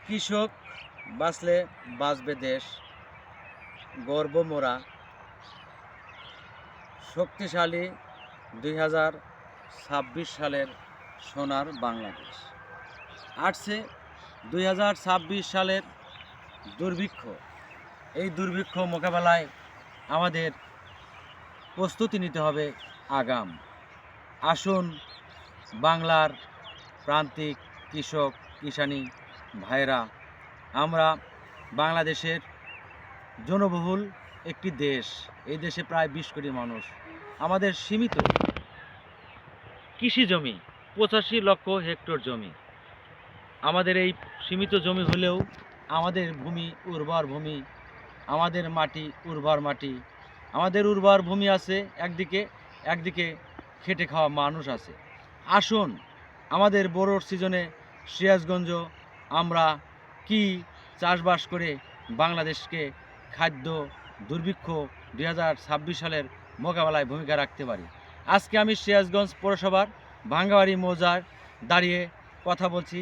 কৃষক বাঁচলে বাঁচবে দেশ, গর্ব মোরা শক্তিশালী 2026 সালের সোনার বাংলাদেশ। আসছে 2026 সালের দুর্ভিক্ষ। এই দুর্ভিক্ষ মোকাবেলায় আমাদের প্রস্তুতি নিতে হবে আগাম। আসুন বাংলার প্রান্তিক কৃষক কিষানি ভাইরা, আমরা বাংলাদেশের জনবহুল একটি দেশ। এই দেশে প্রায় 20 কোটি মানুষ। আমাদের সীমিত কৃষি জমি 85 লক্ষ হেক্টর জমি। আমাদের এই সীমিত জমি হলেও আমাদের ভূমি উর্বর ভূমি, আমাদের মাটি উর্বর মাটি। আমাদের উর্বর ভূমি আছে একদিকে, একদিকে খেটে খাওয়া মানুষ আছে। আসুন আমাদের বোরোর সিজনে সিরাজগঞ্জ আমরা কি চাষবাস করে বাংলাদেশকে খাদ্য দুর্ভিক্ষ 2026 সালের মোকাবেলায় ভূমিকা রাখতে পারি। আজকে আমি সিরাজগঞ্জ পৌরসভার ভাঙ্গাবাড়ি মৌজার দাঁড়িয়ে কথা বলছি।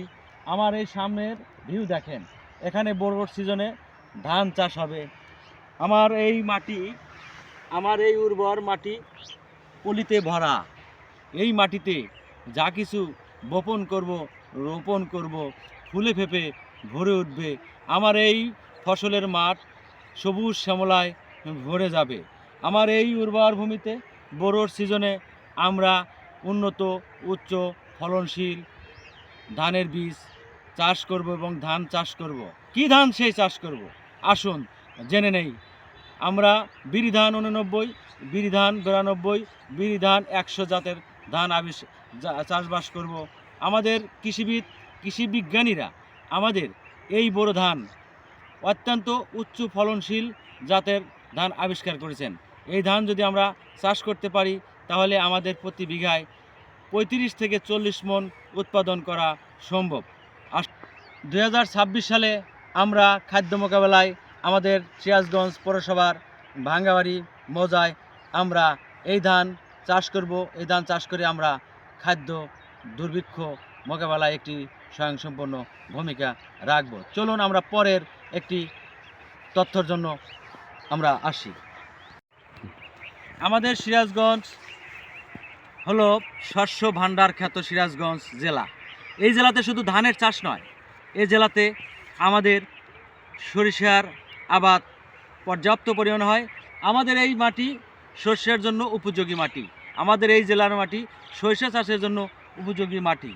আমার এই সামনের ভিউ দেখেন, এখানে বোরোর সিজনে ধান চাষ হবে। আমার এই মাটি, আমার এই উর্বর মাটি পলিতে ভরা। এই মাটিতে যা কিছু বপন করব, রোপণ করব, ফুলে ফেপে ভরে উঠবে। আমার এই ফসলের মাঠ সবুজ শ্যামলায় ভরে যাবে। আমার এই উর্বর ভূমিতে বোরোর সিজনে আমরা উন্নত উচ্চ ফলনশীল ধানের বীজ চাষ করব এবং ধান চাষ করব। কি ধান সেই চাষ করব? আসুন জেনে নেই। আমরা বিরি ধান 89, বিরি ধান 92, বিরি ধান 100 জাতের ধান চাষবাস করব। আমাদের কৃষি বিজ্ঞানীরা আমাদের এই বোরো ধান অত্যন্ত উচ্চ ফলনশীল জাতের ধান আবিষ্কার করেছেন। এই ধান যদি আমরা চাষ করতে পারি তাহলে আমাদের প্রতি বিঘায় 35 থেকে 40 মণ উৎপাদন করা সম্ভব। 2026 সালে আমরা খাদ্য মোকাবেলায় আমাদের সিরাজগঞ্জ পৌরসভার ভাঙ্গাবাড়ি মৌজায় আমরা এই ধান চাষ করব। এই ধান চাষ করে আমরা খাদ্য দুর্ভিক্ষ মোকাবেলায় একটি স্বয়ংসম্পূর্ণ ভূমিকা রাখব। চলুন আমরা পরের একটি তথ্যর জন্য আমরা আসি। আমাদের সিরাজগঞ্জ হলো শস্য ভাণ্ডার খ্যাত সিরাজগঞ্জ জেলা। এই জেলাতে শুধু ধানের চাষ নয়, এই জেলাতে আমাদের সরিষার আবাদ পর্যাপ্ত পরিমাণে হয়। আমাদের এই মাটি শস্যের জন্য উপযোগী মাটি। আমাদের এই জেলার মাটি সরিষা চাষের জন্য উপযোগী মাটি।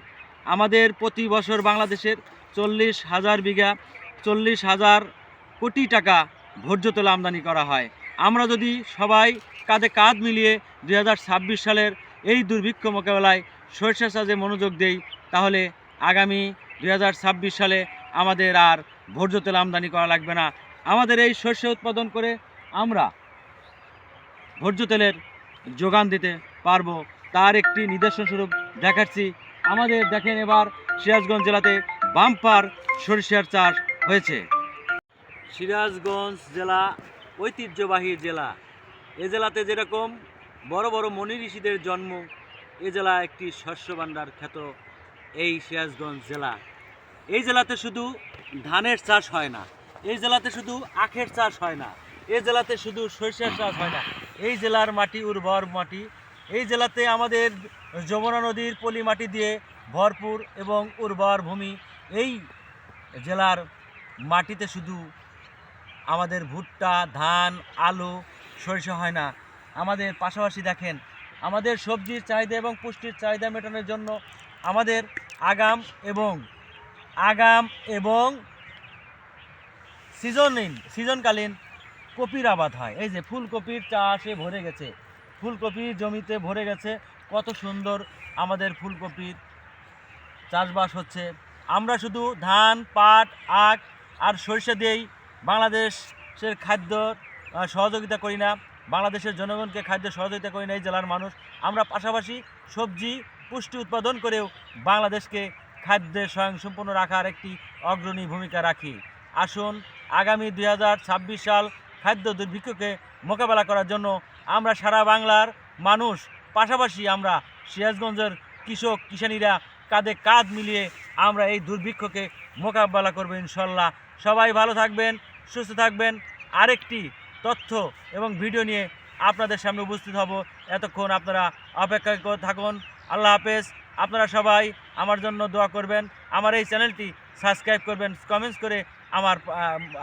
আমাদের প্রতি বছর বাংলাদেশের 40,000 বিঘা 40,000 কোটি টাকা ভোজ্য তেল আমদানি করা হয়। আমরা যদি সবাই কাঁধে কাঁধ মিলিয়ে 2026 সালের এই দুর্ভিক্ষ মোকাবেলায় সরিষা চাষে মনোযোগ দেই, তাহলে আগামী 2026 সালে আমাদের আর ভোজ্য তেল আমদানি করা লাগবে না। আমাদের এই শস্য উৎপাদন করে আমরা ভোজ্য তেলের যোগান দিতে পারবো। তার একটি নিদর্শন স্বরূপ দেখাচ্ছি। আমাদের দেখেন, এবার সিরাজগঞ্জ জেলাতে বাম্পার সরিষার চাষ হয়েছে। সিরাজগঞ্জ জেলা ঐতিহ্যবাহী জেলা। এ জেলাতে যেরকম বড় বড় মনি ঋষিদের জন্ম, এ জেলা একটি শস্য ভাণ্ডার খ্যাত এই সিরাজগঞ্জ জেলা। এই জেলাতে শুধু ধানের চাষ হয় না, এই জেলাতে শুধু আখের চাষ হয় না, এই জেলাতে শুধু সরিষার চাষ হয় না। এই জেলার মাটি উর্বর মাটি। এই জেলাতে আমাদের যমুনা নদীর পলি মাটি দিয়ে ভরপুর এবং উর্বর ভূমি। এই জেলার মাটিতে শুধু আমাদের ভুট্টা, ধান, আলু, সরিষা হয় না, আমাদের পাশাপাশি দেখেন আমাদের সবজির চাহিদা এবং পুষ্টির চাহিদা মেটানোর জন্য আমাদের আগাম এবং সিজনকালীন কপির আবাদ হয়। এই যে ফুলকপির চাষে ভরে গেছে, ফুলকপির জমিতে ভরে গেছে, কত সুন্দর আমাদের ফুলকপির চাষবাস হচ্ছে। আমরা শুধু ধান, পাট, আখ আর সরিষা দিয়েই বাংলাদেশের খাদ্য সহযোগিতা করি না, বাংলাদেশের জনগণকে খাদ্য সহযোগিতা করি না এই জেলার মানুষ। আমরা পাশাপাশি সবজি পুষ্টি উৎপাদন করেও বাংলাদেশকে খাদ্যে স্বয়ংসম্পূর্ণ রাখার একটি অগ্রণী ভূমিকা রাখি। আসুন আগামী 2026 সাল খাদ্য দুর্ভিক্ষকে মোকাবেলা করার জন্য আমরা সারা বাংলার মানুষ, পাশাপাশি আমরা সিরাজগঞ্জের কৃষক কিষানীরা কাঁধে কাঁধ মিলিয়ে আমরা এই দুর্ভিক্ষকে মোকাবেলা করবো ইনশাল্লাহ। সবাই ভালো থাকবেন, সুস্থ থাকবেন। আরেকটি তথ্য এবং ভিডিও নিয়ে আপনাদের সামনে উপস্থিত হব। এতক্ষণ আপনারা অপেক্ষা করে থাকুন। আল্লাহ হাফেজ। আপনারা সবাই আমার জন্য দোয়া করবেন, আমার এই চ্যানেলটি সাবস্ক্রাইব করবেন, কমেন্টস করে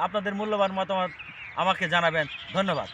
আপনাদের মূল্যবান মতামত আমাকে জানাবেন। ধন্যবাদ।